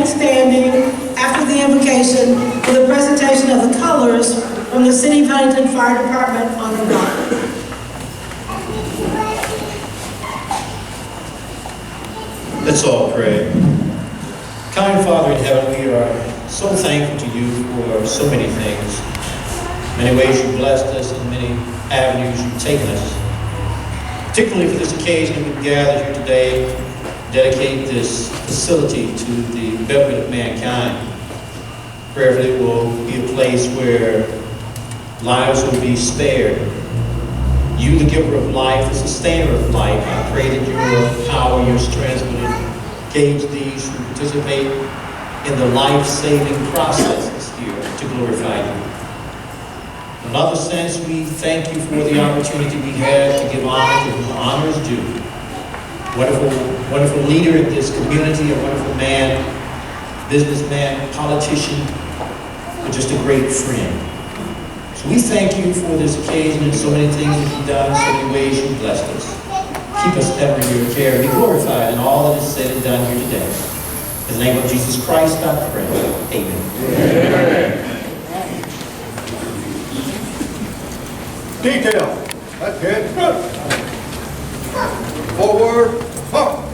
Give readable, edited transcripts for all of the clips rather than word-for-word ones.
remain standing after the invocation for the presentation of the colors from the City of Huntington Fire Department on the block. Let's all pray. Kind Father in heaven, we are so thankful to you for so many things. Many ways you've blessed us and many avenues you've taken us. Particularly for this occasion that we've gathered here today, dedicate this facility to the betterment of mankind. Prayerfully it will be a place where lives will be spared. You, the giver of life, the sustainer of life, I pray that your power, your strength would engage these who participate in the life-saving processes here to glorify you. In another sense, we thank you for the opportunity we have to give honor to whom honor is due. Wonderful leader in this community, a wonderful man, businessman, politician, but just a great friend. So we thank you for this occasion and so many things that you've done, so many ways you've blessed us. Keep us ever in your care. Be glorified in all that is said and done here today. In the name of Jesus Christ, I pray. Amen. Amen. Detail. That's it. Forward. Up.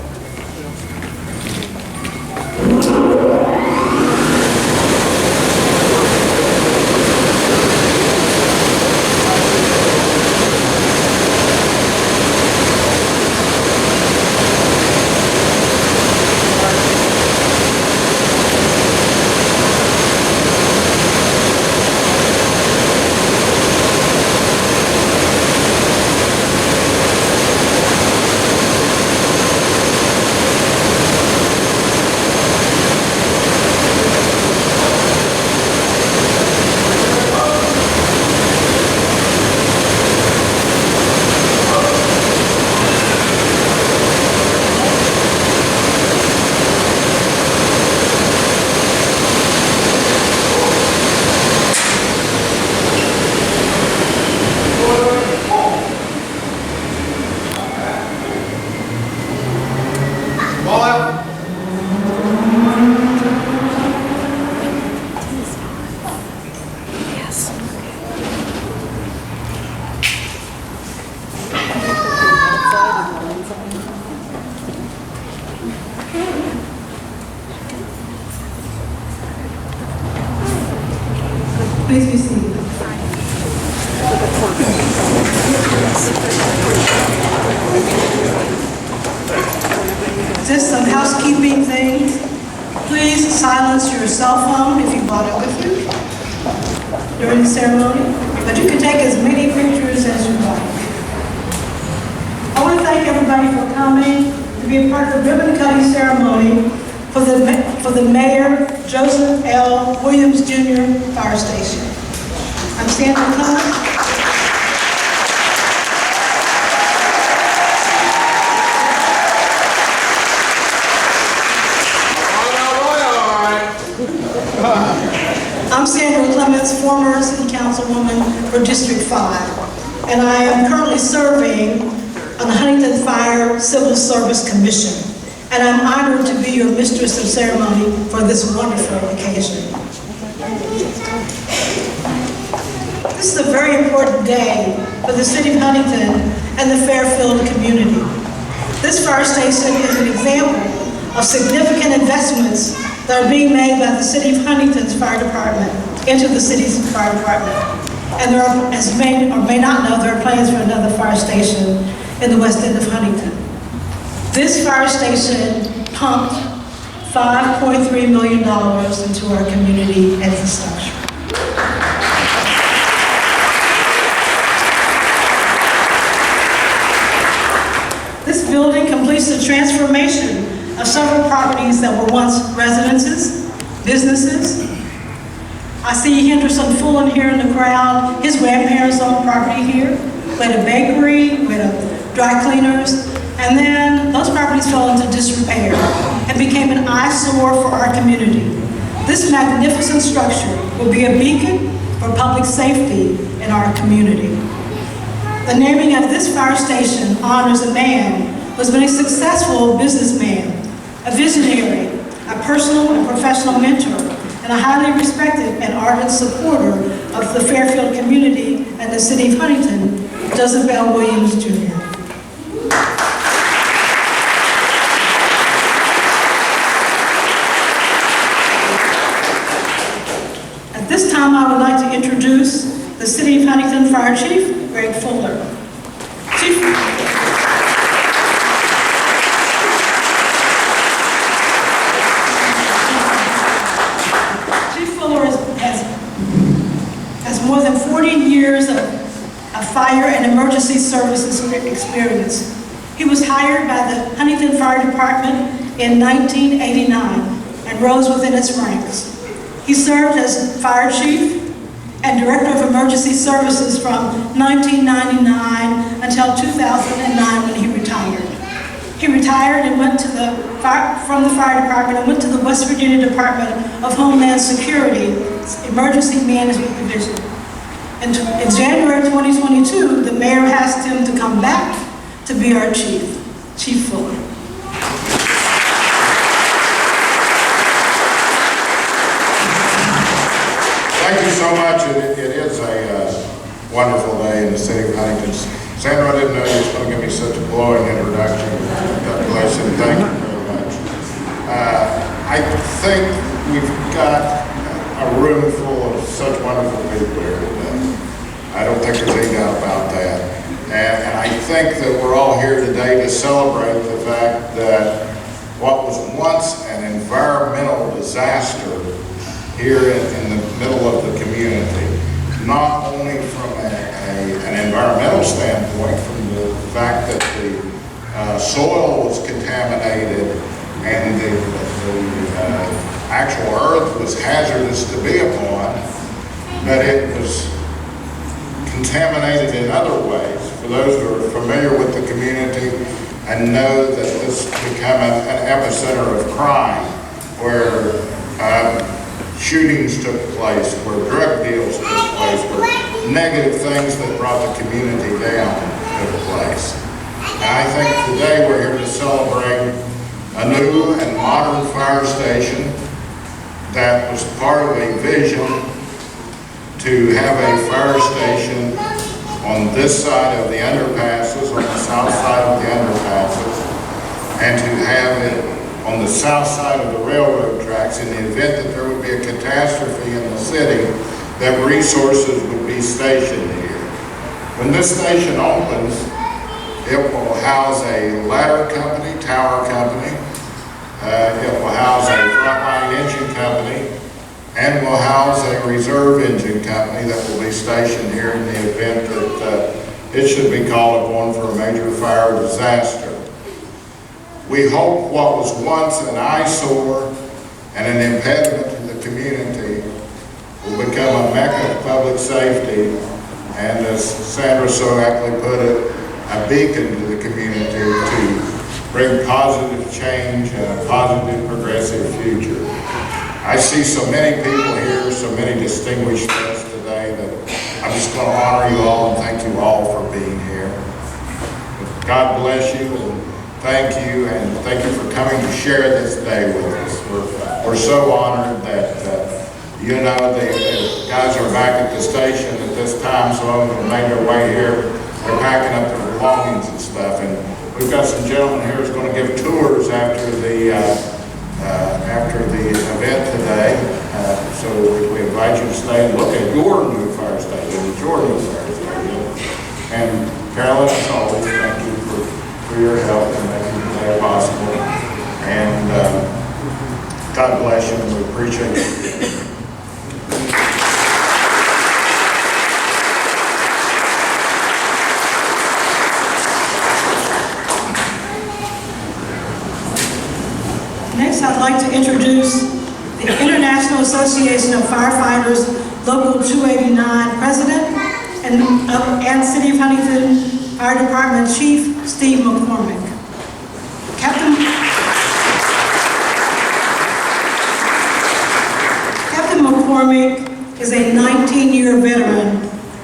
Please be seated. Just some housekeeping things. Please silence your cell phone if you brought it with you during the ceremony, but you can take as many pictures as you like. I want to thank everybody for coming to be a part of the ribbon cutting ceremony for the Mayor Joseph L. Williams Jr. Fire Station. I'm Sandra Clements. I'm Sandra Clements, former City Councilwoman for District 5, and I am currently serving on the Huntington Fire Civil Service Commission. And I'm honored to be your mistress of ceremony for this wonderful occasion. This is a very important day for the City of Huntington and the Fairfield community. This fire station is an example of significant investments that are being made by the City of Huntington's Fire Department into the city's fire department. And there are, as you may or may not know, there are plans for another fire station in the west end of Huntington. This fire station pumped $5.3 million into our community infrastructure. This building completes the transformation of several properties that were once residences, businesses. I see Henderson Fullen here in the crowd. His grandparents owned property here. We had a bakery, we had dry cleaners, and then those properties fell into disrepair and became an eyesore for our community. This magnificent structure will be a beacon for public safety in our community. The naming of this fire station honors a man who has been a successful businessman, a visionary, a personal and professional mentor, and a highly respected and ardent supporter of the Fairfield community and the city of Huntington, Joseph L. Williams, Jr. At this time, I would like to introduce the City of Huntington Fire Chief, Greg Fuller. Chief Fuller has more than 40 years of fire and emergency services experience. He was hired by the Huntington Fire Department in 1989 and rose within its ranks. He served as fire chief and director of emergency services from 1999 until 2009 when he retired. He retired and went to from the fire department and went to the West Virginia Department of Homeland Security Emergency Management Division. In January 2022, the mayor asked him to come back to be our chief, Chief Fuller. Thank you so much. It is a wonderful day in the city of Huntington. Sandra, I didn't know you was going to give me such a glowing introduction. God bless you. Thank you very much. I think we've got a room full of such wonderful people here today. I don't think there's any doubt about that. And I think that we're all here today to celebrate the fact that what was once an environmental disaster here in the middle of the community, not only from an environmental standpoint, from the fact that the soil was contaminated and the actual earth was hazardous to be upon, but it was contaminated in other ways. For those who are familiar with the community and know that this became an epicenter of crime, where shootings took place, where drug deals took place, where negative things that brought the community down took place. And I think today we're here to celebrate a new and modern fire station that was part of a vision to have a fire station on this side of the underpasses, on the south side of the underpasses, and to have it on the south side of the railroad tracks in the event that there would be a catastrophe in the city, that resources would be stationed here. When this station opens, it will house a ladder company, tower company, it will house a frontline engine company, and will house a reserve engine company that will be stationed here in the event that it should be called upon for a major fire disaster. We hope what was once an eyesore and an impediment to the community will become a mecca of public safety, and as Sandra so aptly put it, a beacon to the community to bring positive change and a positive, progressive future. I see so many people here, so many distinguished guests today, that I'm just going to honor you all and thank you all for being here. God bless you, and thank you for coming to share this day with us. We're so honored that you know the guys are back at the station at this time, so I'm going to make their way here. They're packing up their belongings and stuff, and we've got some gentlemen here who's going to give tours after the event today. So we invite you to stay and look at your new fire station. It's your new fire station. And Carolyn, as always, thank you for your help in making today possible. And God bless you, and we appreciate you. Next, I'd like to introduce the International Association of Firefighters Local 289 President and City of Huntington Fire Department Chief Steve McCormick. Captain McCormick is a 19-year veteran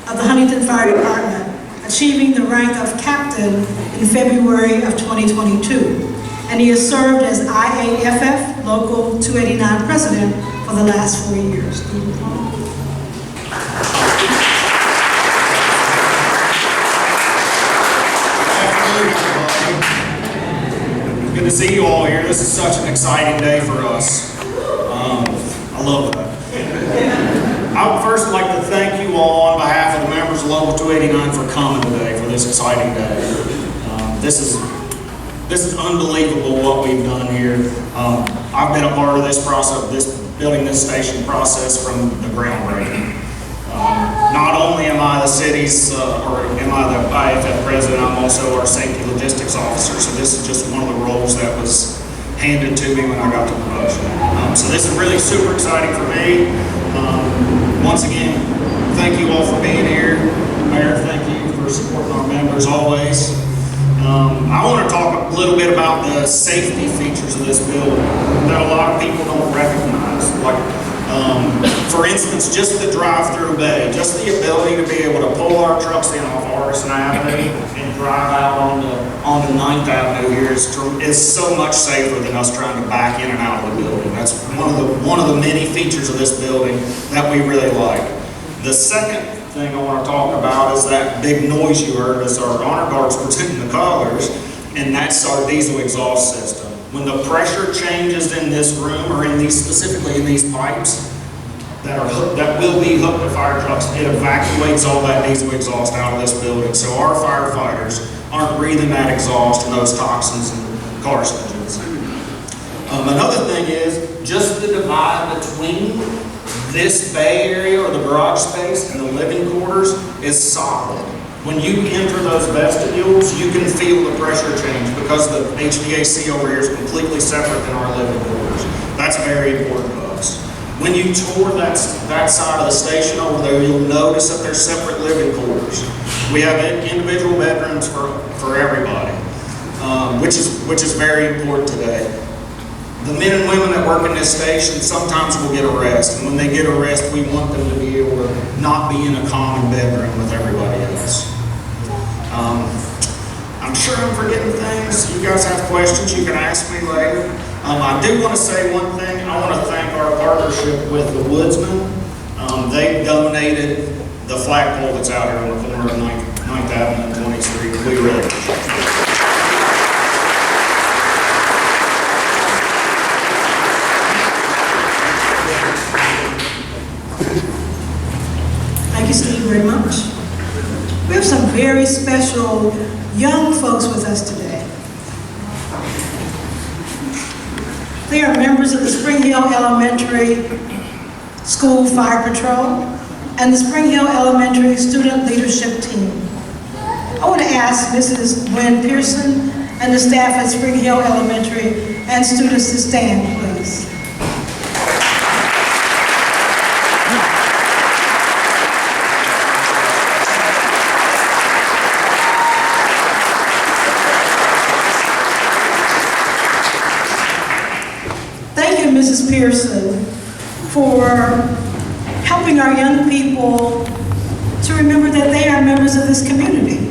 of the Huntington Fire Department, achieving the rank of captain in February of 2022. and he has served as IAFF Local 289 President for the last 4 years. Good to see you all here. This is such an exciting day for us. I love that. I would first like to thank you all on behalf of the members of Local 289 for coming today for this exciting day. This is unbelievable what we've done here. I've been a part of this process, building this station process from the groundbreaking. Not only am I the city's, or am I the IAFF president, I'm also our safety logistics officer. So this is just one of the roles that was handed to me when I got the promotion. So this is really super exciting for me. Once again, thank you all for being here. Mayor, thank you for supporting our members always. I want to talk a little bit about the safety features of this building that a lot of people don't recognize. Like, for instance, just the drive-through bay, just the ability to be able to pull our trucks in off Artisan Avenue and drive out on the 9th Avenue here is so much safer than us trying to back in and out of the building. That's one of the many features of this building that we really like. The second thing I want to talk about is that big noise you heard as our honor guards presenting the colors, and that's our diesel exhaust system. When the pressure changes in this room, or specifically in these pipes that will be hooked to fire trucks, it evacuates all that diesel exhaust out of this building. So our firefighters aren't breathing that exhaust and those toxins and carcinogens. Another thing is just the divide between this bay area or the garage space and the living quarters is solid. When you enter those vestibules, you can feel the pressure change because the HVAC over here is completely separate than our living quarters. That's very important to us. When you tour that side of the station over there, you'll notice that there's separate living quarters. We have individual bedrooms for everybody, which is very important today. The men and women that work in this station sometimes will get arrested, and when they get arrested, we want them to be able to not be in a common bedroom with everybody else. I'm sure I'm forgetting things. You guys have questions, you can ask me later. I do want to say one thing. I want to thank our partnership with the Woodsman. They donated the flagpole that's out here on the corner of 9th Avenue and 20th Street. We really appreciate it. Thank you, Steve, very much. We have some very special young folks with us today. They are members of the Spring Hill Elementary School Fire Patrol and the Spring Hill Elementary Student Leadership Team. I want to ask Mrs. Gwen Pearson and the staff at Spring Hill Elementary and students to stand, please. Mrs. Pearson for helping our young people to remember that they are members of this community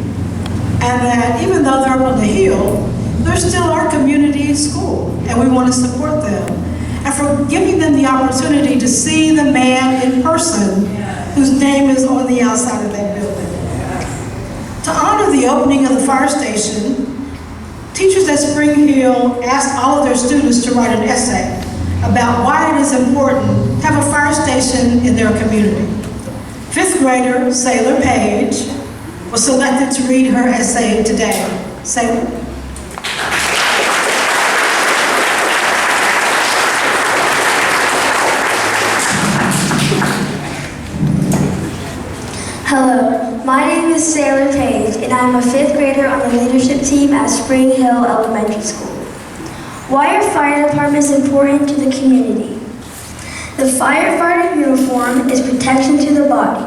and that even though they're up on the hill, they're still our community school and we want to support them. And for giving them the opportunity to see the man in person whose name is on the outside of that building. To honor the opening of the fire station, teachers at Spring Hill asked all of their students to write an essay about why it is important to have a fire station in their community. 5th grader Saylor Page was selected to read her essay today. Saylor? Hello, my name is Saylor Page and I'm a 5th grader on the leadership team at Spring Hill Elementary School. Why are fire departments important to the community? The firefighter uniform is protection to the body.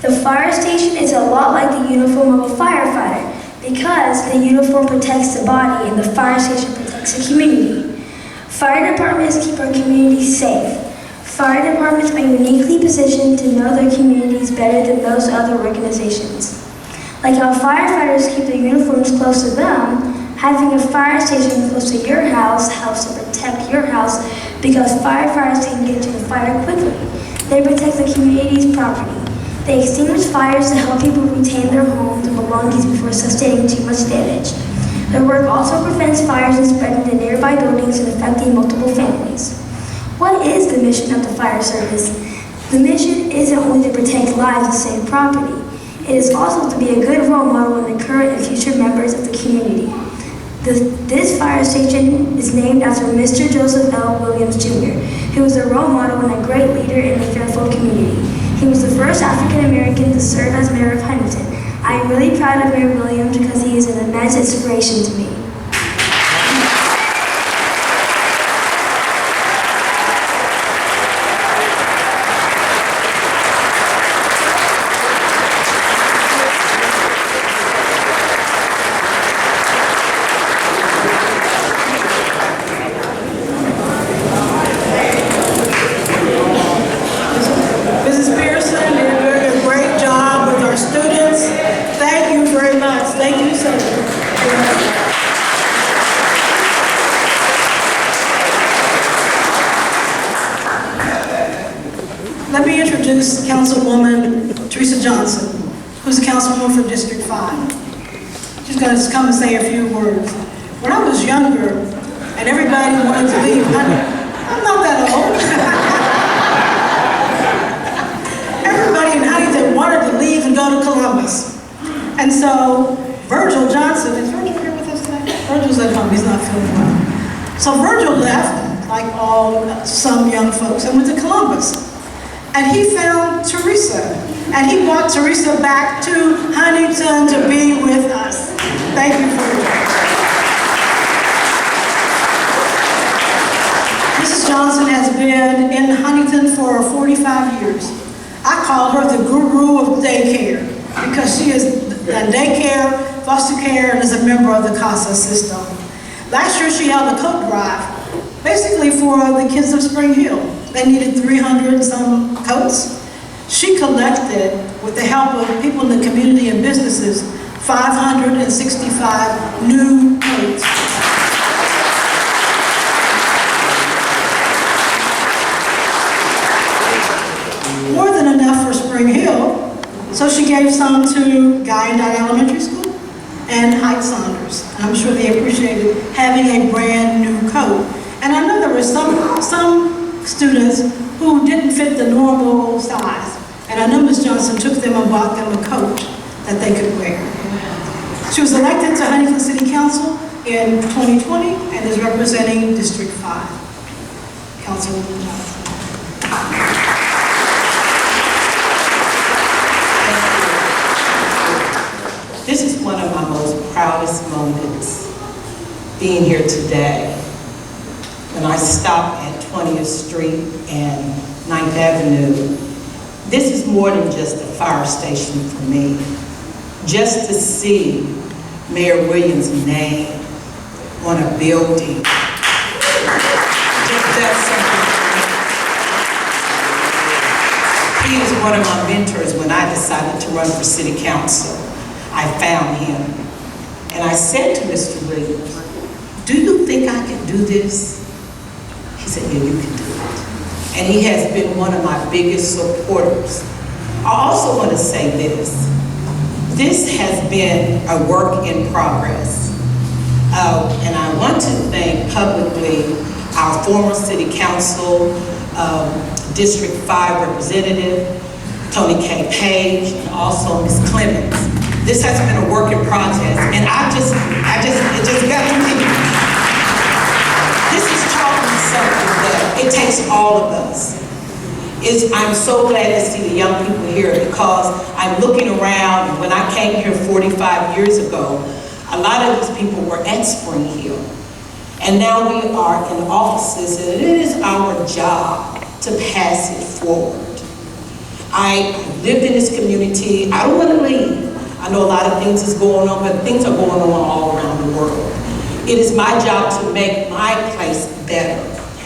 The fire station is a lot like the uniform of a firefighter because the uniform protects the body and the fire station protects the community. Fire departments keep our communities safe. Fire departments are uniquely positioned to know their communities better than most other organizations. Like how firefighters keep their uniforms close to them, Having a fire station close to your house helps to protect your house because firefighters can get to the fire quickly. They protect the community's property. They extinguish fires to help people retain their homes and belongings before sustaining too much damage. Their work also prevents fires from spreading to nearby buildings and affecting multiple families. What is the mission of the fire service? The mission isn't only to protect lives and save property. It is also to be a good role model in the current and future members of the community. This fire station is named after Mr. Joseph L. Williams Jr., who was a role model and a great leader in the Fairfield community. He was the first African American to serve as mayor of Huntington. I am really proud of Mayor Williams because he is an immense inspiration to me. Let me introduce Councilwoman Teresa Johnson, who's a councilwoman from District 5. She's going to come and say a few words. When I was younger, and everybody wanted to leave, I'm not that old. Everybody in Huntington wanted to leave and go to Columbus. And so Virgil Johnson, is Virgil here with us today? Virgil's at home, he's not feeling well. So Virgil left, like some young folks, and went to Columbus. And he found Teresa, and he brought Teresa back to Huntington to be with us. Thank you, Virgil. Mrs. Johnson has been in Huntington for 45 years. I call her the guru of daycare because she has done daycare, foster care, and is a member of the CASA system. Last year she held a coat drive, basically for the kids of Spring Hill. They needed 300 some coats. She collected, with the help of people in the community and businesses, 565 new coats. More than enough for Spring Hill, so she gave some to Guy and Di Elementary School and Heights Saunders. And I'm sure they appreciated having a brand new coat. And I know there were some students who didn't fit the normal size. And I know Ms. Johnson took them and bought them a coat that they could wear. She was elected to Huntington City Council in 2020 and is representing District 5. Councilwoman Johnson. This is one of my most proudest moments, being here today. When I stopped at 20th Street and 9th Avenue, this is more than just a fire station for me. Just to see Mayor Williams' name on a building, just does something for me. He was one of my mentors when I decided to run for city council. I found him, and I said to Mr. Williams, "Do you think I can do this?" He said, "Yeah, you can do it." And he has been one of my biggest supporters. I also want to say this. This has been a work in progress. And I want to thank publicly our former city council, District 5 representative, Tony K. Page, and also Ms. Clements. This has been a work in progress, and it just got to me. This is taught me something that it takes all of us. I'm so glad to see the young people here because I'm looking around, and when I came here 45 years ago, a lot of these people were at Spring Hill. And now we are in offices, and it is our job to pass it forward. I lived in this community. I don't want to leave. I know a lot of things is going on, but things are going on all around the world. It is my job to make my place better.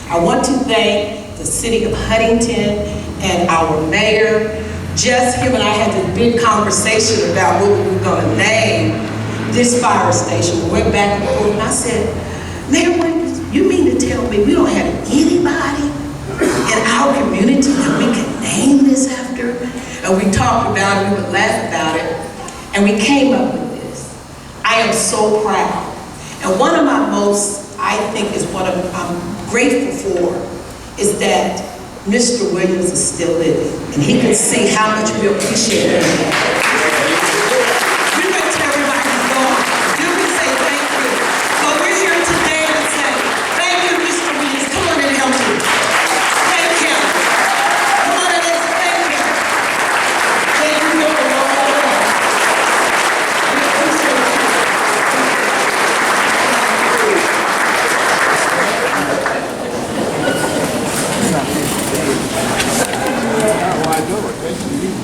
I want to thank the city of Huntington and our mayor. Just him and I had this big conversation about what we were going to name this fire station. We went back and forth, and I said, Mayor Williams, you mean to tell me we don't have anybody in our community that we can name this after? And we talked about it, we would laugh about it, and we came up with this. I am so proud. And one of my most, I think is what I'm grateful for, is that Mr. Williams is still living, and he can see how much we appreciate him. We went to everybody who's gone. Do we say thank you? So we're here today to say, thank you, Mr. Williams. Come on and help me. Thank him. Come on and let's thank him. Thank you, Lord. We appreciate you.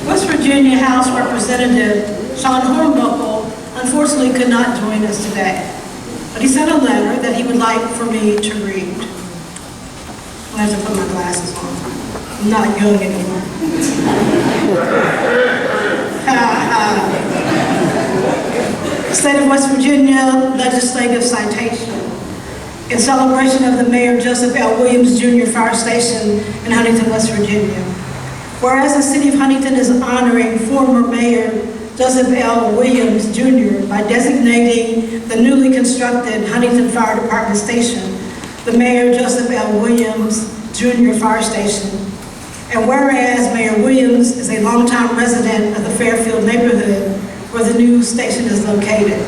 West Virginia House Representative Sean Hornbuckle unfortunately could not join us today, but he sent a letter that he would like for me to read. I have to put my glasses on. I'm not young anymore. State of West Virginia legislative citation. In celebration of the Mayor Joseph L. Williams Jr. Fire Station in Huntington, West Virginia. Whereas the City of Huntington is honoring former Mayor Joseph L. Williams Jr. by designating the newly constructed Huntington Fire Department Station the Mayor Joseph L. Williams Jr. Fire Station. And whereas Mayor Williams is a longtime resident of the Fairfield neighborhood where the new station is located.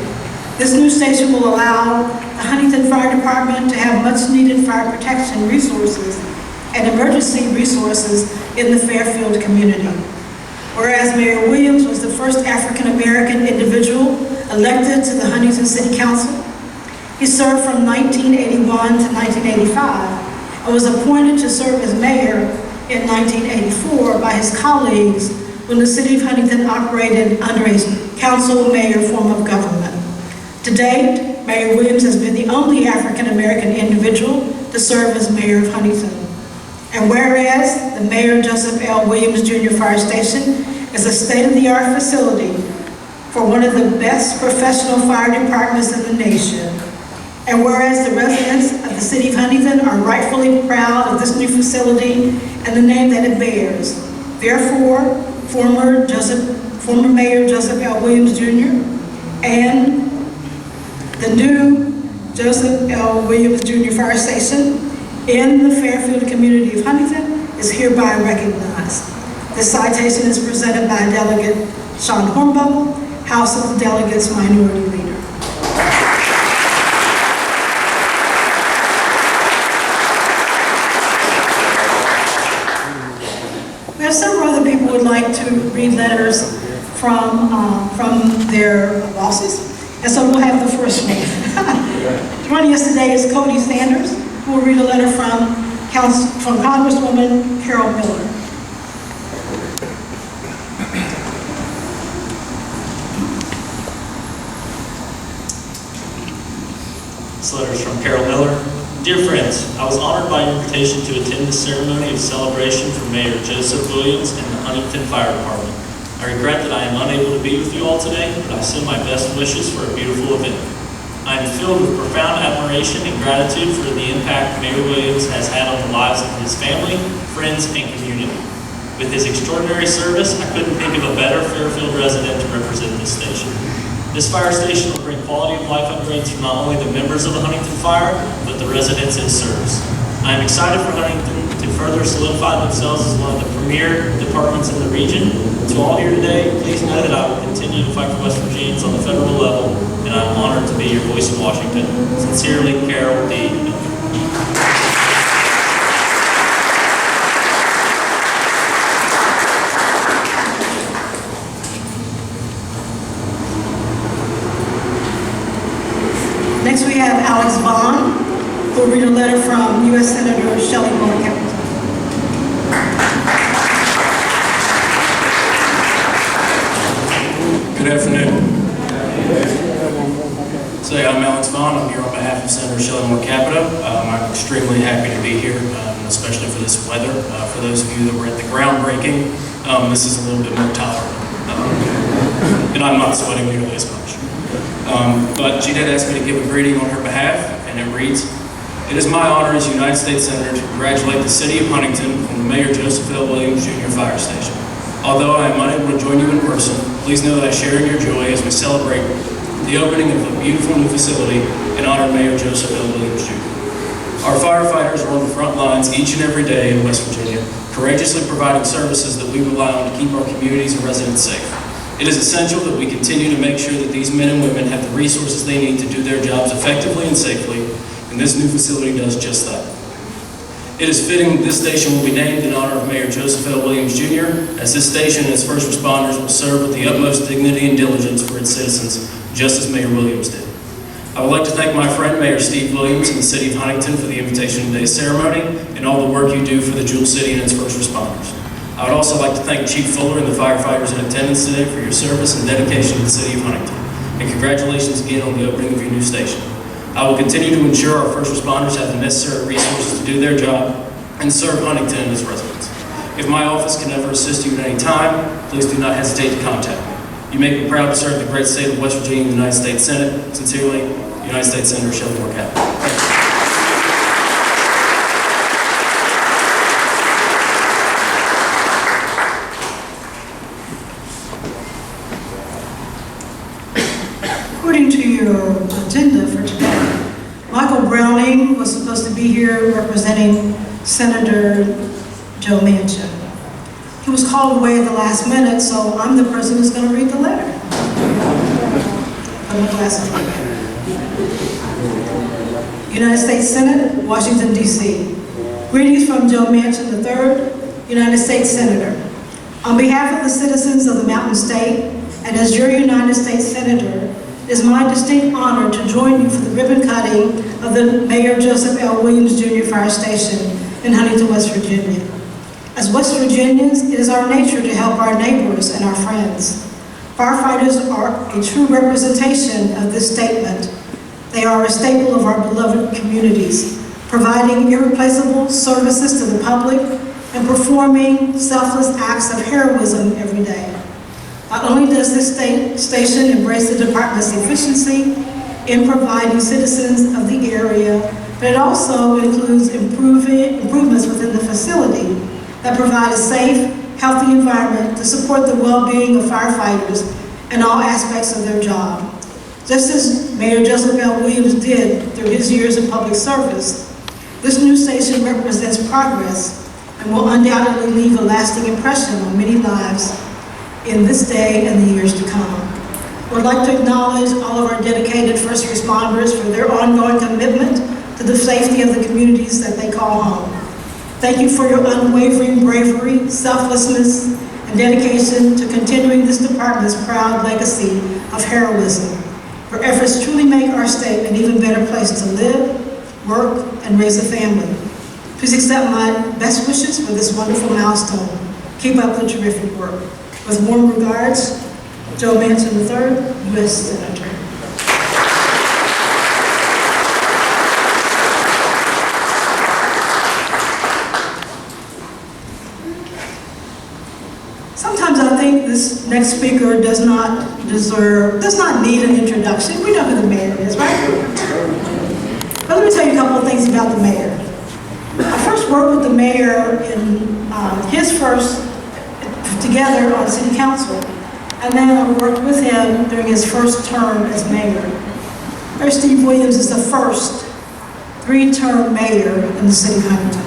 This new station will allow the Huntington Fire Department to have much needed fire protection resources and emergency resources in the Fairfield community. Whereas Mayor Williams was the first African-American individual elected to the Huntington City Council, he served from 1981 to 1985 and was appointed to serve as mayor in 1984 by his colleagues when the City of Huntington operated under a council-mayor form of government. To date, Mayor Williams has been the only African-American individual to serve as mayor of Huntington. And whereas the Mayor Joseph L. Williams Jr. Fire Station is a state-of-the-art facility for one of the best professional fire departments in the nation, and whereas the residents of the City of Huntington are rightfully proud of this new facility and the name that it bears, therefore, former Mayor Joseph L. Williams Jr. and the new Joseph L. Williams Jr. Fire Station in the Fairfield community of Huntington is hereby recognized. This citation is presented by Delegate Sean Hornbuckle, House of Delegates Minority Leader. We have several other people who would like to read letters from their bosses, and so we'll have the first one. Joining us today is Cody Sanders, who will read a letter from Congresswoman Carol Miller. This letter is from Carol Miller. Dear friends, I was honored by your invitation to attend the ceremony of celebration for Mayor Joseph Williams and the Huntington Fire Department. I regret that I am unable to be with you all today, but I send my best wishes for a beautiful event. I am filled with profound admiration and gratitude for the impact Mayor Williams has had on the lives of his family, friends, and community. With his extraordinary service, I couldn't think of a better Fairfield resident to represent this station. This fire station will bring quality of life upgrades for not only the members of the Huntington Fire, but the residents it serves. I am excited for Huntington to further solidify themselves as one of the premier departments in the region. To all here today, please know that I will continue to fight for West Virginians on the federal level, and I'm honored to be your voice in Washington. Sincerely, Carol D. Miller. Next we have Alex Vaughn, who will read a letter from U.S. Senator Shelley. Good afternoon. So I'm Alex Vaughn. I'm here on behalf of Senator Shelley Capito. I'm extremely happy to be here, especially for this weather. For those of you that were at the groundbreaking, this is a little bit more tolerable. And I'm not sweating nearly as much. But she did ask me to give a greeting on her behalf, and it reads, "It is my honor as United States Senator to congratulate the City of Huntington and Mayor Joseph L. Williams Jr. Fire Station. Although I am unable to join you in person, please know that I share in your joy as we celebrate the opening of a beautiful new facility in honor of Mayor Joseph L. Williams Jr. Our firefighters are on the front lines each and every day in West Virginia, courageously providing services that we rely on to keep our communities and residents safe. It is essential that we continue to make sure that these men and women have the resources they need to do their jobs effectively and safely, and this new facility does just that. It is fitting that this station will be named in honor of Mayor Joseph L. Williams Jr., as this station and its first responders will serve with the utmost dignity and diligence for its citizens, just as Mayor Williams did. I would like to thank my friend Mayor Steve Williams and the City of Huntington for the invitation to today's ceremony and all the work you do for the Jewel City and its first responders. I would also like to thank Chief Fuller and the firefighters in attendance today for your service and dedication to the City of Huntington. And congratulations again on the opening of your new station. I will continue to ensure our first responders have the necessary resources to do their job and serve Huntington and its residents. If my office can ever assist you at any time, please do not hesitate to contact me. You make me proud to serve the great state of West Virginia in the United States Senate. Sincerely, United States Senator Shelley, Capt. According to your agenda for today, Michael Browning was supposed to be here representing Senator Joe Manchin. He was called away at the last minute, so I'm the person who's going to read the letter. Put my glasses on. United States Senate, Washington, D.C. Greetings from Joe Manchin III, United States Senator. On behalf of the citizens of the Mountain State, and as your United States Senator, it is my distinct honor to join you for the ribbon cutting of the Mayor Joseph L. Williams Jr. Fire Station in Huntington, West Virginia. As West Virginians, it is our nature to help our neighbors and our friends. Firefighters are a true representation of this statement. They are a staple of our beloved communities, providing irreplaceable services to the public and performing selfless acts of heroism every day. Not only does this station embrace the department's efficiency in providing citizens of the area, but it also includes improvements within the facility that provide a safe, healthy environment to support the well-being of firefighters in all aspects of their job. Just as Mayor Joseph L. Williams did through his years in public service, this new station represents progress and will undoubtedly leave a lasting impression on many lives in this day and the years to come. I would like to acknowledge all of our dedicated first responders for their ongoing commitment to the safety of the communities that they call home. Thank you for your unwavering bravery, selflessness, and dedication to continuing this department's proud legacy of heroism. Your efforts truly make our state an even better place to live, work, and raise a family. Please accept my best wishes for this wonderful milestone. Keep up the terrific work. With warm regards, Joe Manchin III, U.S. Senator. Sometimes I think this next speaker does not need an introduction. We know who the mayor is, right? But let me tell you a couple of things about the mayor. I first worked with the mayor in his first together on city council, and then I worked with him during his first term as mayor. Mayor Steve Williams is the first three-term mayor in the city of Huntington.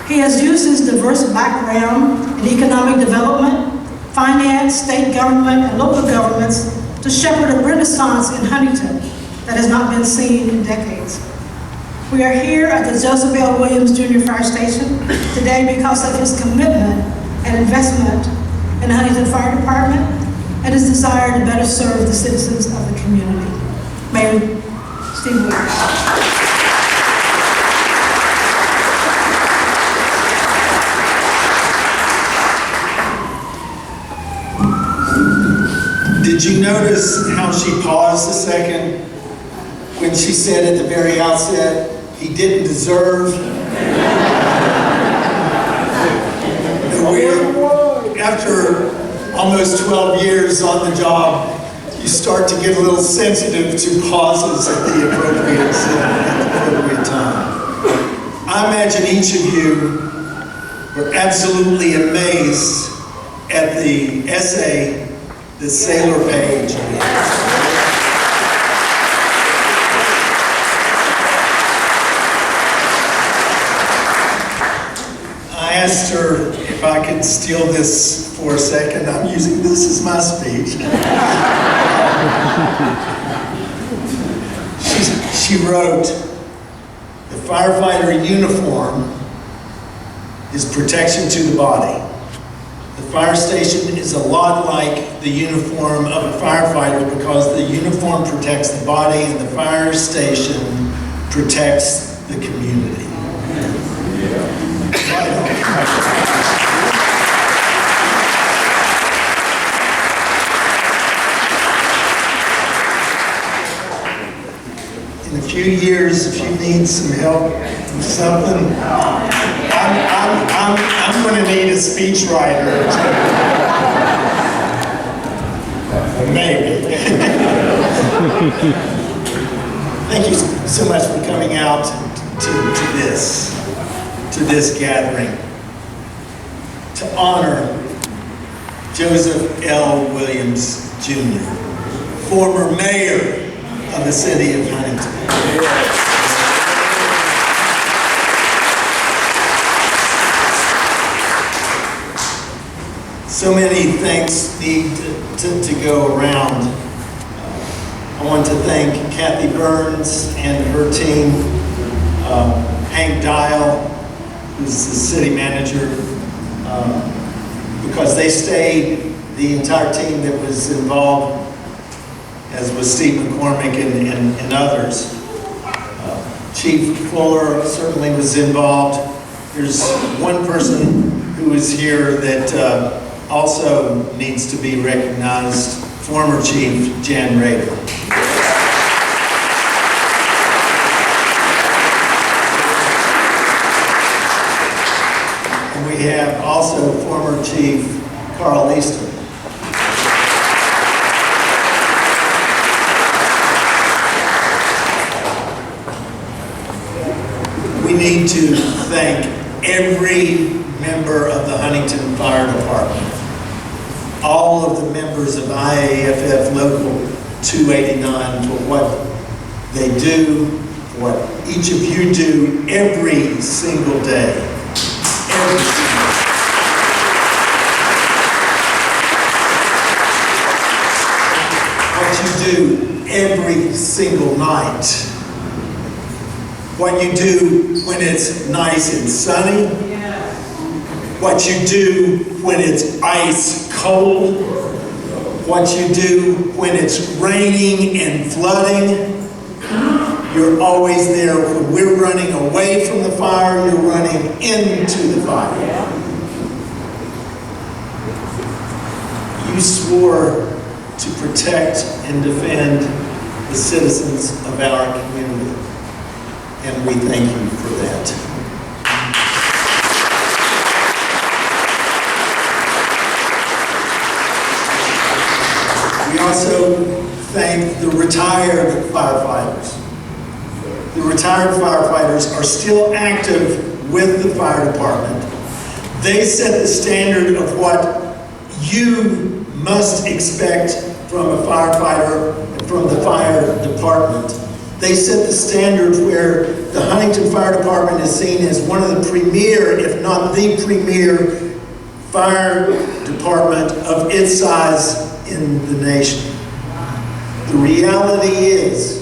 He has used his diverse background in economic development, finance, state government, and local governments to shepherd a renaissance in Huntington that has not been seen in decades. We are here at the Joseph L. Williams Jr. Fire Station today because of his commitment and investment in the Huntington Fire Department and his desire to better serve the citizens of the community. Mayor Steve Williams. Did you notice how she paused a second when she said at the very outset, he didn't deserve? After almost 12 years on the job, you start to get a little sensitive to pauses at the appropriate time. I imagine each of you were absolutely amazed at the essay that Saylor page. I asked her if I could steal this for a second. I'm using this as my speech. She wrote, "The firefighter uniform is protection to the body. The fire station is a lot like the uniform of a firefighter because the uniform protects the body and the fire station protects the community." In a few years, if you need some help with something, I'm going to need a speechwriter. Maybe. Thank you so much for coming out to this gathering to honor Joseph L. Williams, Jr., former mayor of the city of Huntington. So many thanks need to go around. I want to thank Kathy Burns and her team, Hank Dial, who's the city manager, because they stayed, the entire team that was involved, as was Steve McCormick and others. Chief Fuller certainly was involved. There's one person who is here that also needs to be recognized, former Chief Jan Rader. And we have also former Chief Carl Easton. We need to thank every member of the Huntington Fire Department, all of the members of IAFF Local 289 for what they do, for what each of you do every single day. Every single day. What you do every single night. What you do when it's nice and sunny. What you do when it's ice cold. What you do when it's raining and flooding. You're always there. When we're running away from the fire, you're running into the fire. You swore to protect and defend the citizens of our community. And we thank you for that. We also thank the retired firefighters. The retired firefighters are still active with the fire department. They set the standard of what you must expect from a firefighter and from the fire department. They set the standard where the Huntington Fire Department is seen as one of the premier, if not the premier, fire department of its size in the nation. The reality is,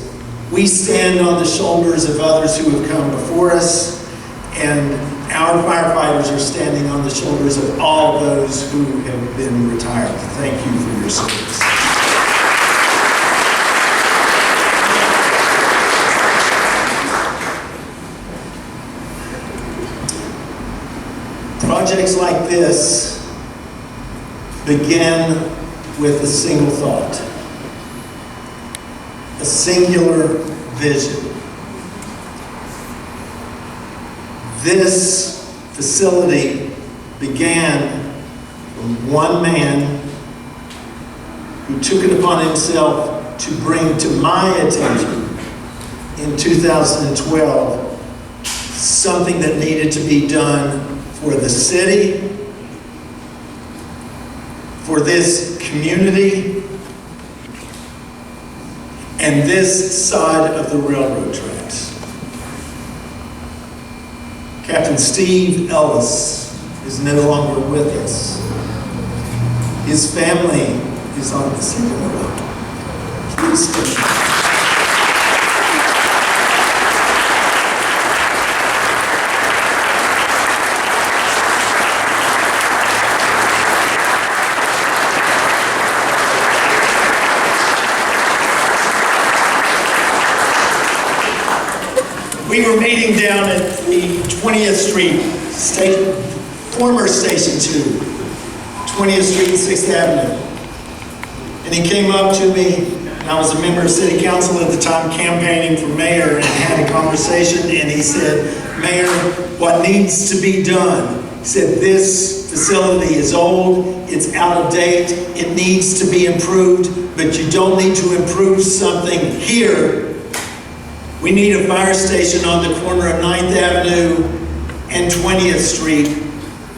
we stand on the shoulders of others who have come before us, and our firefighters are standing on the shoulders of all those who have been retired. Thank you for your service. Projects like this begin with a single thought, a singular vision. This facility began from one man who took it upon himself to bring to my attention in 2012 something that needed to be done for the city, for this community, and this side of the railroad tracks. Captain Steve Ellis is no longer with us. His family is on the second row. Please stand. We were meeting down at the 20th Street, former Station 2, 20th Street and 6th Avenue. And he came up to me, and I was a member of City Council at the time, campaigning for mayor, and had a conversation, and he said, Mayor, what needs to be done? He said, this facility is old, it's out of date, it needs to be improved, but you don't need to improve something here. We need a fire station on the corner of 9th Avenue and 20th Street.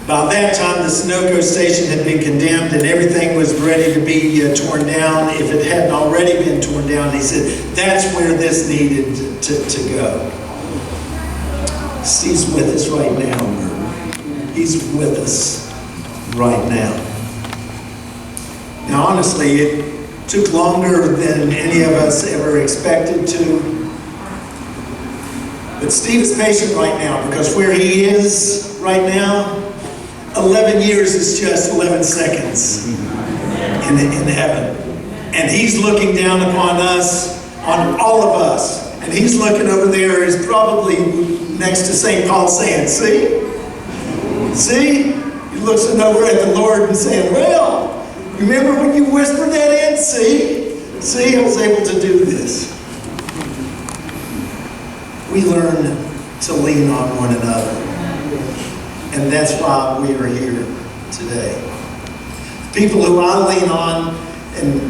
By that time, the Sunoco station had been condemned and everything was ready to be torn down. If it hadn't already been torn down, he said, that's where this needed to go. Steve's with us right now. He's with us right now. Now, honestly, it took longer than any of us ever expected to. But Steve is patient right now, because where he is right now, 11 years is just 11 seconds in heaven. And he's looking down upon us, on all of us. And he's looking over there, is probably next to St. Paul saying, see? He looks over at the Lord and saying, well, remember when you whispered that in? See, I was able to do this. We learn to lean on one another. And that's why we are here today. People who I lean on and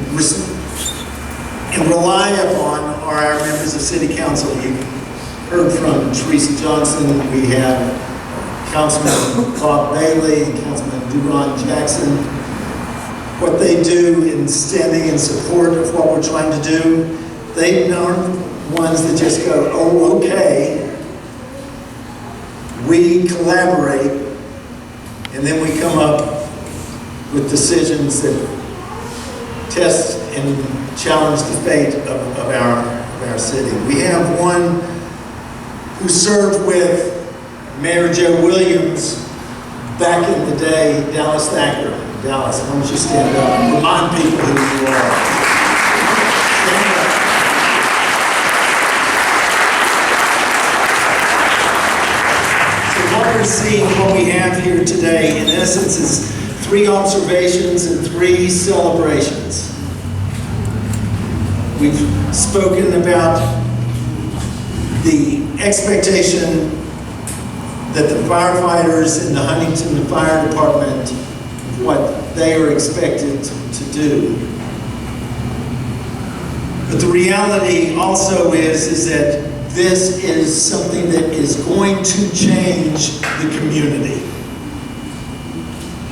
rely upon are our members of City Council. You heard from Teresa Johnson. We have Councilman Bob Bailey and Councilman Duron Jackson. What they do in standing in support of what we're trying to do, they aren't ones that just go, oh, okay. We collaborate, and then we come up with decisions that test and challenge the fate of our city. We have one who served with Mayor Joe Williams back in the day, Dallas Thacker. Dallas, why don't you stand up and remind people who you are. Seeing what we have here today, in essence, is 3 observations and 3 celebrations. We've spoken about the expectation that the firefighters in the Huntington Fire Department, what they are expected to do. But the reality also is that this is something that is going to change the community.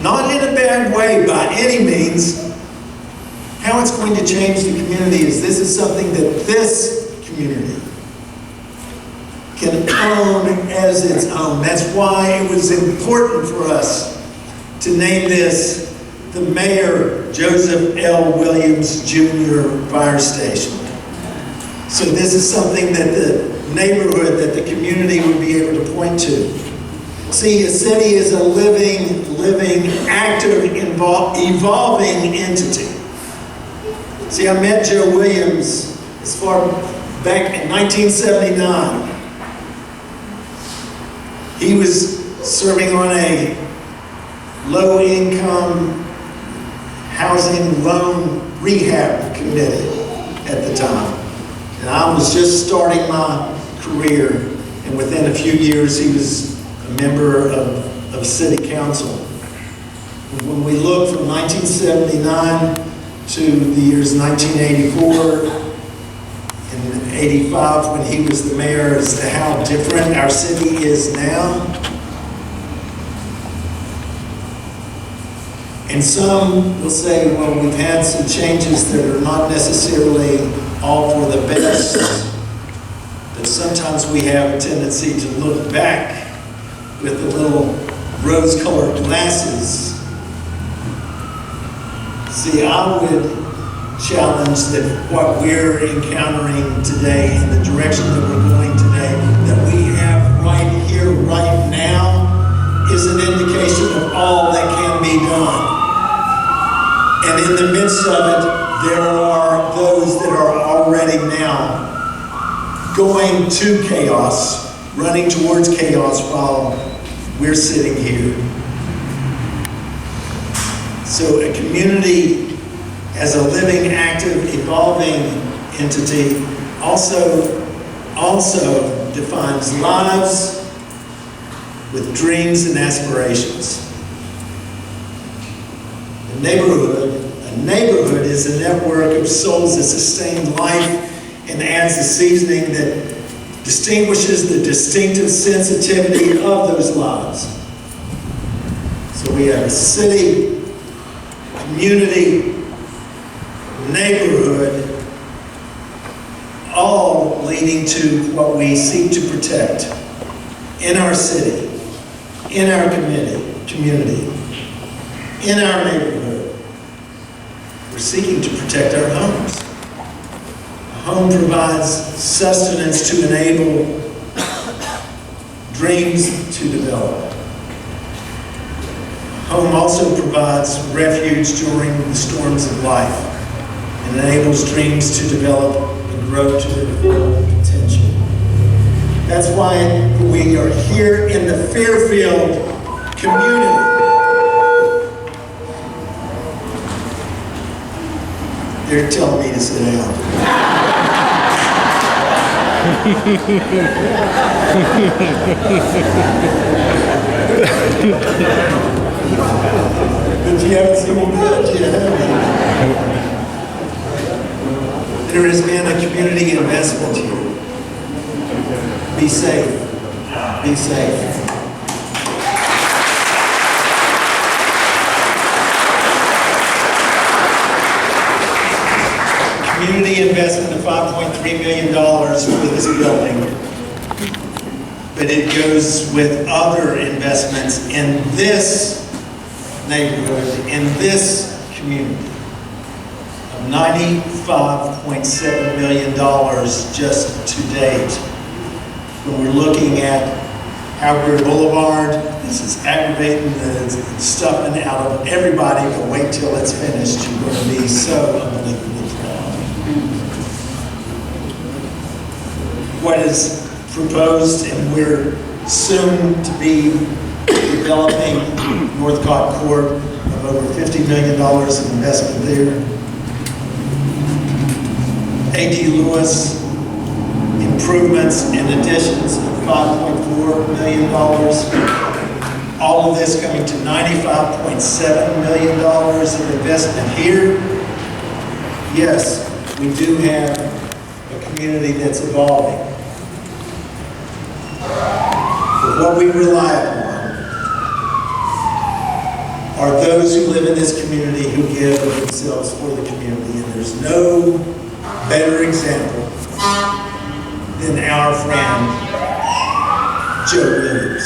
Not in a bad way by any means. How it's going to change the community is this is something that this community can own as its own. That's why it was important for us to name this the Mayor Joseph L. Williams Jr. Fire Station. So this is something that the neighborhood, that the community would be able to point to. See, a city is a living, active, evolving entity. See, I met Joe Williams as far back in 1979. He was serving on a low-income housing loan rehab committee at the time. And I was just starting my career, and within a few years he was a member of City Council. When we look from 1979 to the years 1984 and 85 when he was the mayor as to how different our city is now. And some will say, well, we've had some changes that are not necessarily all for the best, but sometimes we have a tendency to look back with the little rose-colored glasses. See, I would challenge that what we're encountering today and the direction that we're going today, that we have right here, right now, is an indication of all that can be done. And in the midst of it, there are those that are already now going to chaos, running towards chaos while we're sitting here. So a community as a living, active, evolving entity also defines lives with dreams and aspirations. A neighborhood is a network of souls that sustain life and adds the seasoning that distinguishes the distinctive sensitivity of those lives. So we have a city, community, neighborhood, all leading to what we seek to protect in our city, in our community, in our neighborhood. We're seeking to protect our homes. A home provides sustenance to enable dreams to develop. Home also provides refuge during the storms of life and enables dreams to develop and grow to their full potential. That's why we are here in the Fairfield community. They're telling me to sit down. But you haven't seen me yet, have you? There has been a community investment here. Be safe. Be safe. Community investment of $5.3 million for this building, but it goes with other investments in this neighborhood, in this community, of $95.7 million just to date. When we're looking at Howard Boulevard, this is aggravating the stuffing out of everybody, but wait till it's finished. You're going to be so unbelievably proud. What is proposed, and we're soon to be developing Northcott Court of over $50 million of investment there. A.D. Lewis improvements and additions of $5.4 million. All of this coming to $95.7 million of investment here. Yes, we do have a community that's evolving. But what we rely upon are those who live in this community who give of themselves for the community. And there's no better example than our friend, Joe Williams.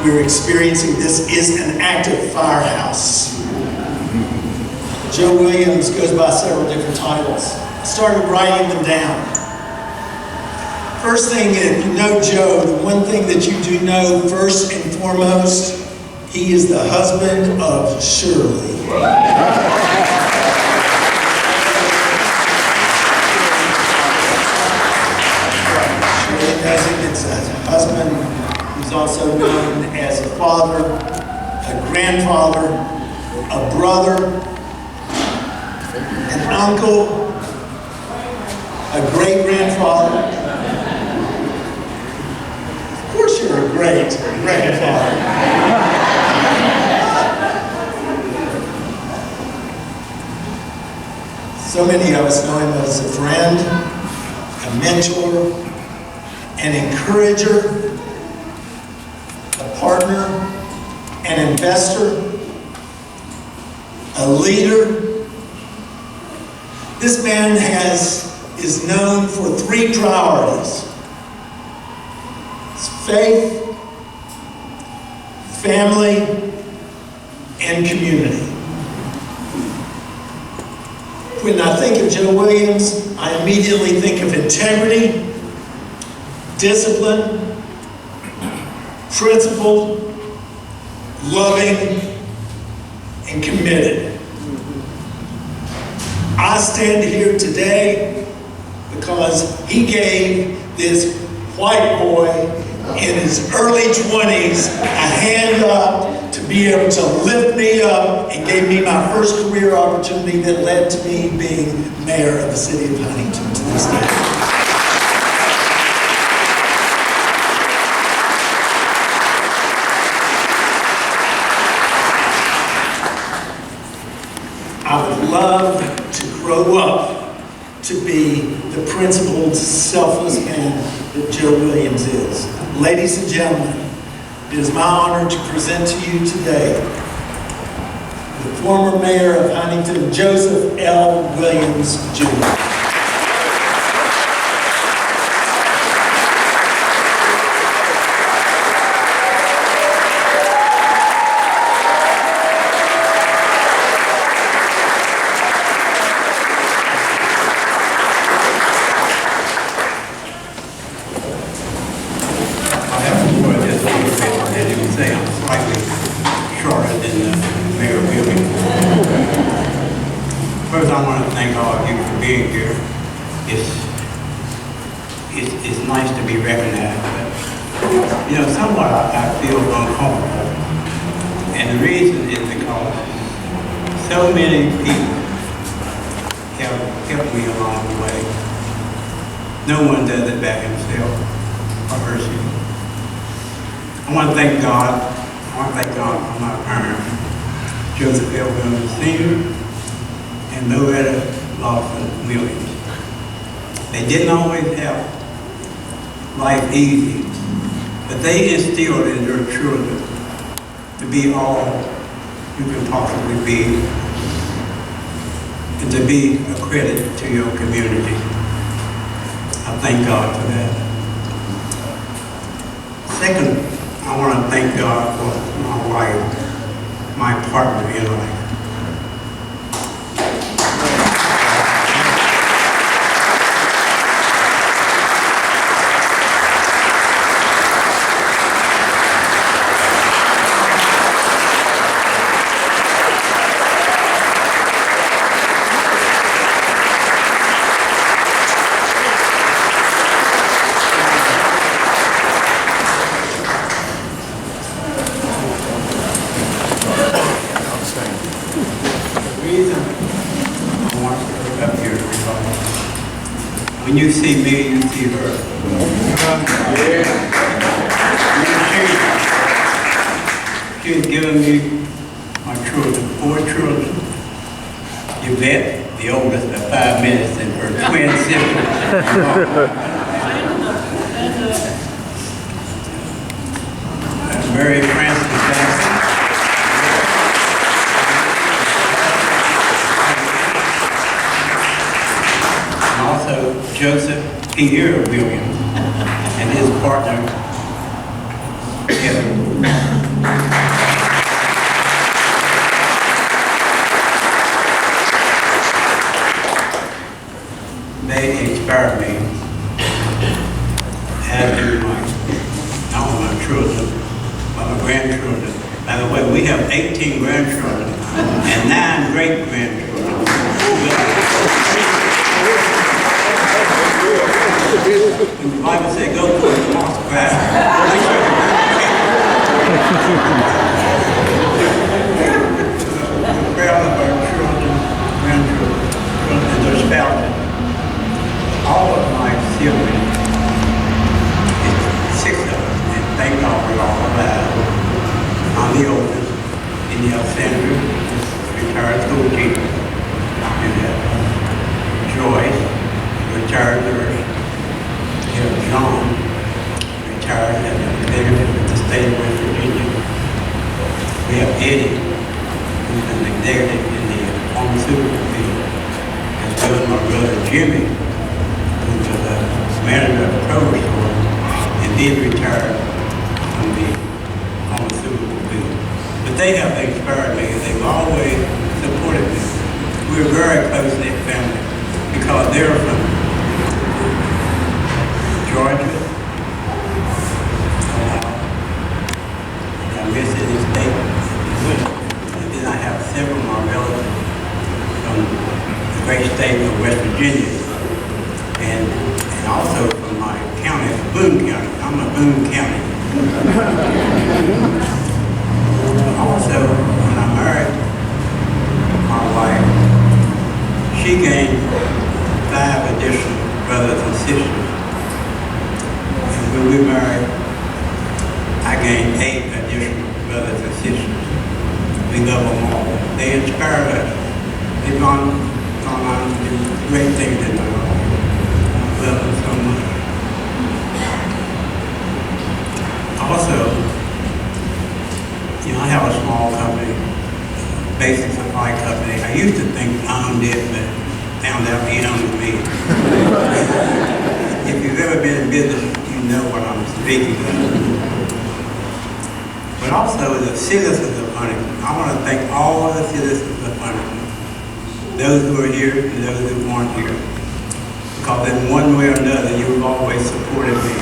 We're experiencing, this is an active firehouse. Joe Williams goes by several different titles. I started writing them down. First thing, if you know Joe, the one thing that you do know first and foremost, He is the husband of Shelley. Shelley designates as a husband. He's also known as a father, a grandfather, a brother, an uncle, a great-grandfather. Of course you're a great-grandfather. So many of us know him as a friend, a mentor, an encourager, a partner, an investor, a leader. This man is known for 3 priorities: faith, family, and community. When I think of Joe Williams, I immediately think of integrity, discipline, principled, loving, and committed. I stand here today because he gave this white boy in his early 20s a hand up to be able to lift me up and gave me my first career opportunity that led to me being mayor of the city of Huntington to this day. I would love to grow up to be the principled, selfless man that Joe Williams is. Ladies and gentlemen, it is my honor to present to you today the former mayor of Huntington, Joseph L. Williams, Jr. First, I want to thank all of you for being here. It's nice to be recognized, but somewhat I feel uncomfortable. And the reason is because so many people have helped me along the way. No one does it by himself or herself. I want to thank God. I want to thank God for my parents, Joseph L. Williams Sr. and Loretta Lawson Williams. They didn't always have life easy, but they instilled in their children to be all you can possibly be and to be a credit to your community. I thank God for that. Second, I want to thank God for my wife, my partner in life. When you see me, you see her. She's given me my children, 4 children. Yvette, the oldest, by 5 minutes, and her twin sister. Mary Frances Jackson. Joseph Pierre Williams and his partner, Capt. They inspired me, as do not only my children, but my grandchildren By the way, we have 18 grandchildren and 9 great-grandchildren. When the Bible says go for it, multiply. We're proud of our children, grandchildren, and their spouses. All of my siblings, 6 of them, and thank God we're all alive. I'm the oldest, and you have Sandra, retired school teacher. You have Joyce, retired nurse. You have John, retired as an executive with the state of West Virginia. We have Eddie, who's an executive in the pharmaceutical field, as well as my brother Jimmy, who was a manager of the grocery store, and then retired from the pharmaceutical field. But they have inspired me. They've always supported me. We're very close-knit family because they're from Georgia, I miss any state. And then I have several of my relatives from the great state of West Virginia, and also from my county, Boone County. I'm a Boone County. Also, when I married my wife, she gained 5 additional brothers and sisters. And when we married, I gained 8 additional brothers and sisters. We love them all. They inspire us. They've gone on to do great things in their life. I love them so much. Also, I have a small company, basic supply company. I used to think I owned it, but found out he owned me. If you've ever been in business, you know what I'm speaking of. But also the citizens of Huntington. I want to thank all the citizens of Huntington, those who are here and those who aren't here. Because in one way or another, you've always supported me.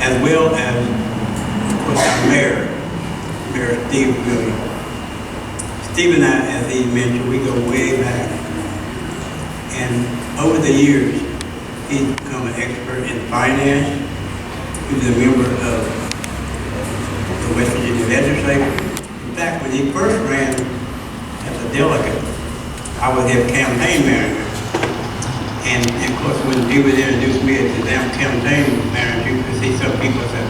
As well as, of course, our mayor, Mayor Steve Williams. Steve and I, as he mentioned, we go way back. And over the years, he's become an expert in finance. He's a member of the West Virginia legislature. In fact, when he first ran as a delegate, I was his campaign manager. And of course, when he would introduce me as the damn campaign manager, you could see some people say,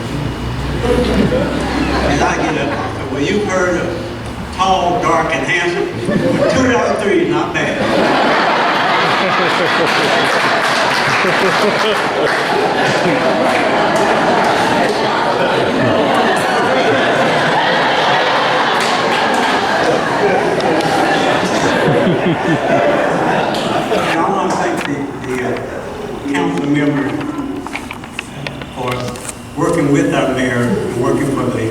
and I get up and say, well, you heard of tall, dark, and handsome? $2.03 is not bad. And I want to thank the council members for working with our mayor and working for the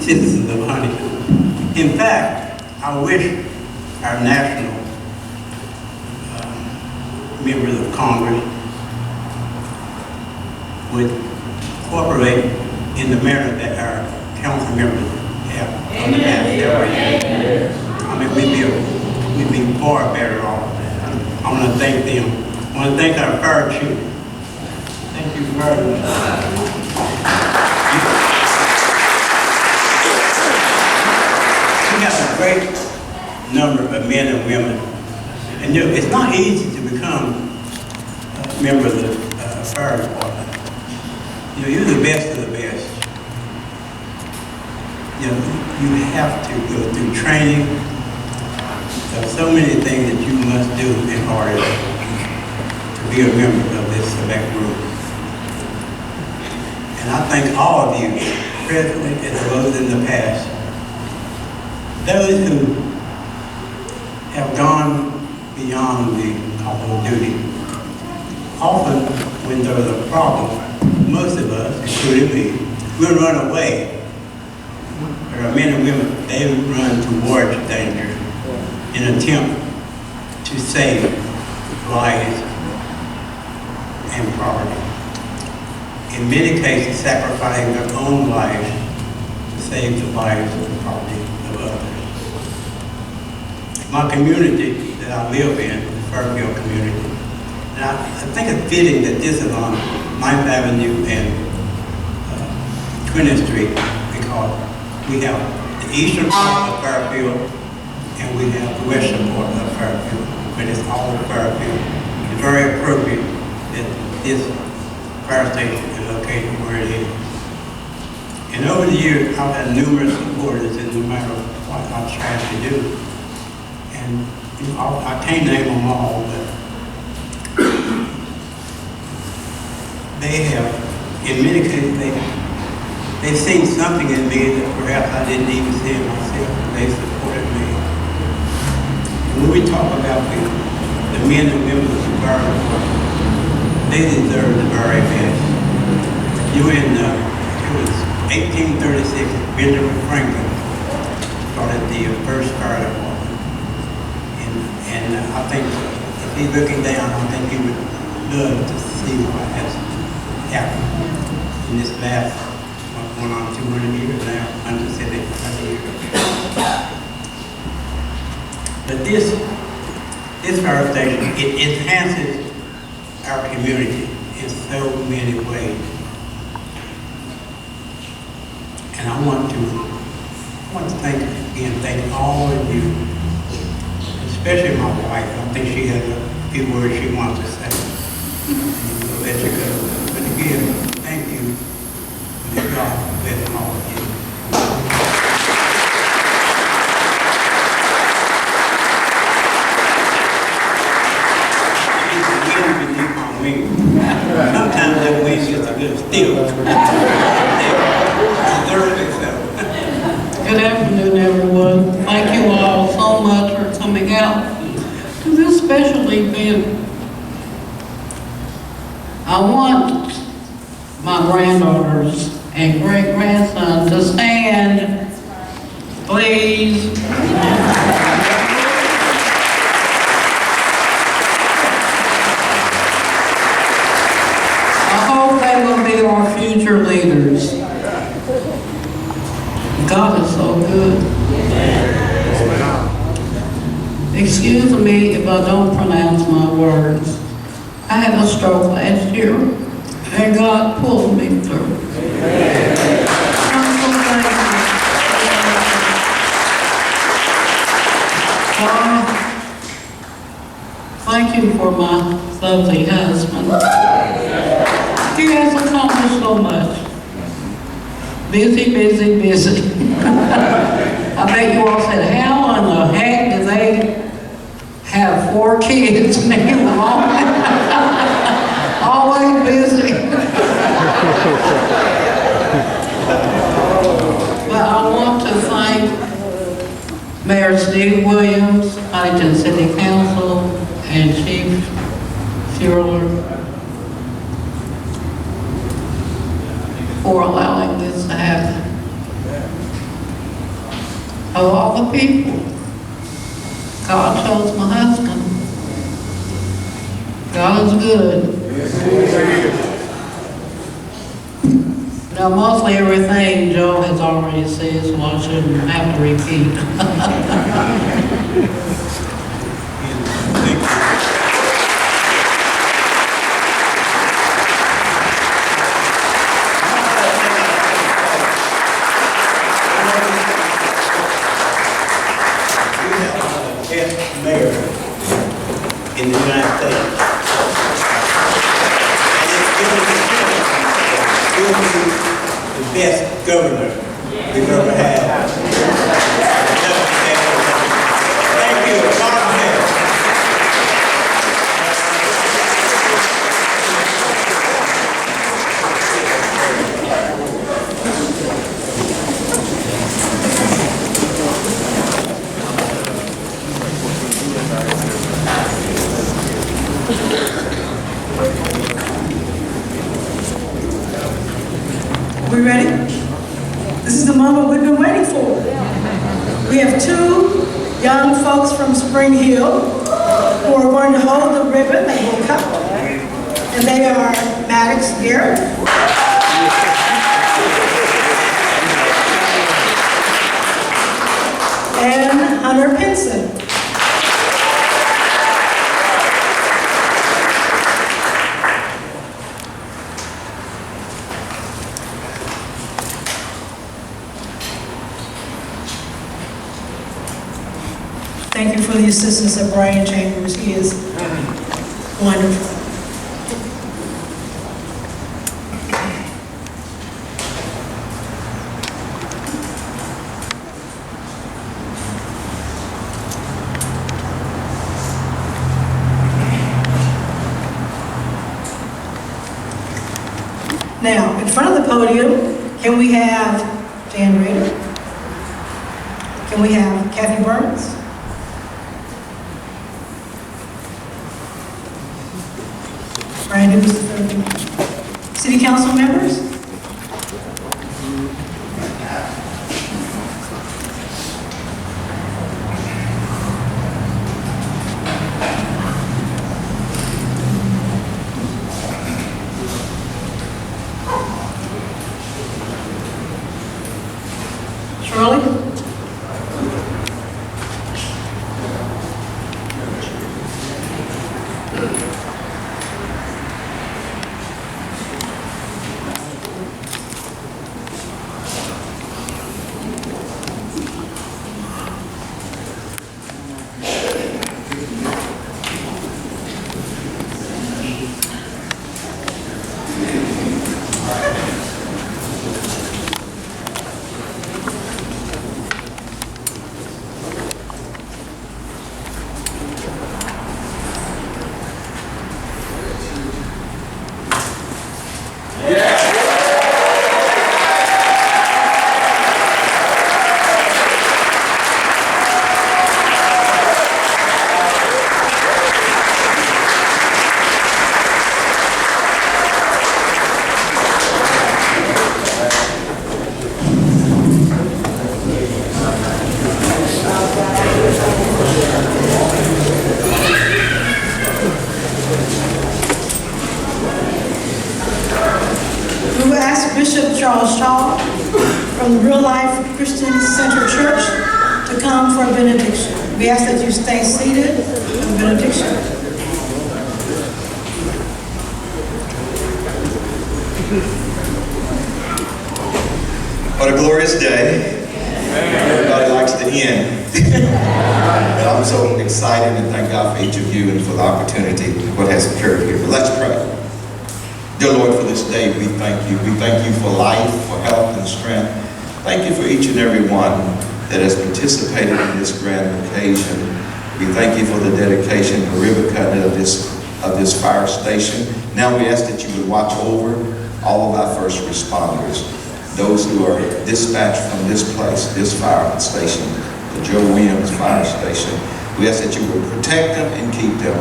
citizens of Huntington. In fact, I wish our national members of Congress would cooperate in the manner that our council members have on the past several years. I mean, we'd be far better off. I want to thank them. I want to thank our fire chief. Thank you very much. We have a great number of men and women. And it's not easy to become a member of the fire department. You're the best of the best. You have to go through training. There's so many things that you must do in order to be a member of this select group. And I thank all of you, presently as well as in the past, those who have gone beyond the call of duty. Often, when there's a problem, most of us, including me, will run away. There are men and women, they run towards danger in an attempt to save lives and property. In many cases, sacrificing their own lives to save the lives and property of others. My community that I live in, the Fairfield community, and I think it's fitting that this is on 9th Avenue and 20th Street, because we have the eastern part of Fairfield and we have the western part of Fairfield, but it's all Fairfield. It's very appropriate that this fire station is located where it is. And over the years, I've had numerous supporters, and no matter what I've tried to do, and you know, I can't name them all, but they have, in many cases, they've seen something in me that perhaps I didn't even see in myself, and they supported me. And when we talk about the men and women of the fire department, they deserve the very best. You in, it was 1836, Benjamin Franklin started the first fire department. And I think if he's looking down, I think he would love to see what has happened in this last, going on 200 years now, 175 years. But this fire station, it enhances our community in so many ways. And I want to thank all of you, especially my wife. I think she has a few words she wants to say. And we'll let you go. But again, thank you. May God bless all of you. Sometimes that way gets a little still. Good afternoon, everyone. Thank you all so much for coming out to this special event. I want my granddaughters and great-grandson to stand, please. They will be our future leaders. God is so good. Excuse me if I don't pronounce my words. I had a stroke last year, and God pulled me through. I'm so thankful. Thank you for my lovely husband. He has accomplished so much. Busy, busy, busy. I bet you all said, how in the heck do they have 4 kids and they always busy? But I want to thank Mayor Steve Williams, Huntington City Council, and Chief Sheller for allowing this to happen. Of all the people, God chose my husband. God is good. Now, mostly everything Joe has already said, so I shouldn't have to repeat. Mayor in the United States. And it's the best governor we've ever had. Thank you. God bless. We ready? This is the moment we've been waiting for. We have 2 young folks from Spring Hill who are going to hold the ribbon and will cut. And they are Maddox Garrett with the assistance of Brian Chambers. He is wonderful. Now, in front of the podium, can we have Jan Rader? Can we have Kathy Burns? Brian Dukes III. City Council members? Shelley? From the Real Life Christian Center Church to come for a benediction. We ask that you stay seated for the benediction. What a glorious day. Everybody likes to end. And I'm so excited and thank God for each of you and for the opportunity, what has occurred here. But let's pray. Dear Lord, for this day, we thank you. We thank you for life, for health and strength. Thank you for each and every one that has participated in this grand occasion. We thank you for the dedication, the ribbon cutting of this fire station. Now we ask that you would watch over all of our first responders, those who are dispatched from this place, this fire station, the Joe Williams Fire Station. We ask that you would protect them and keep them,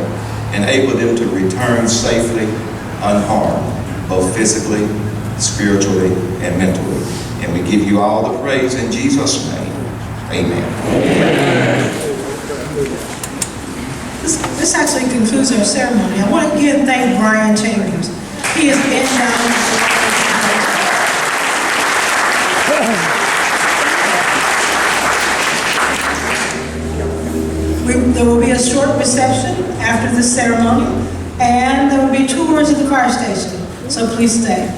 enable them to return safely, unharmed, both physically, spiritually, and mentally. And we give you all the praise in Jesus' name. Amen. This actually concludes our ceremony. I want to again thank Brian Chambers. He has been down. There will be a short reception after this ceremony, and there will be tours of the fire station. So please stay.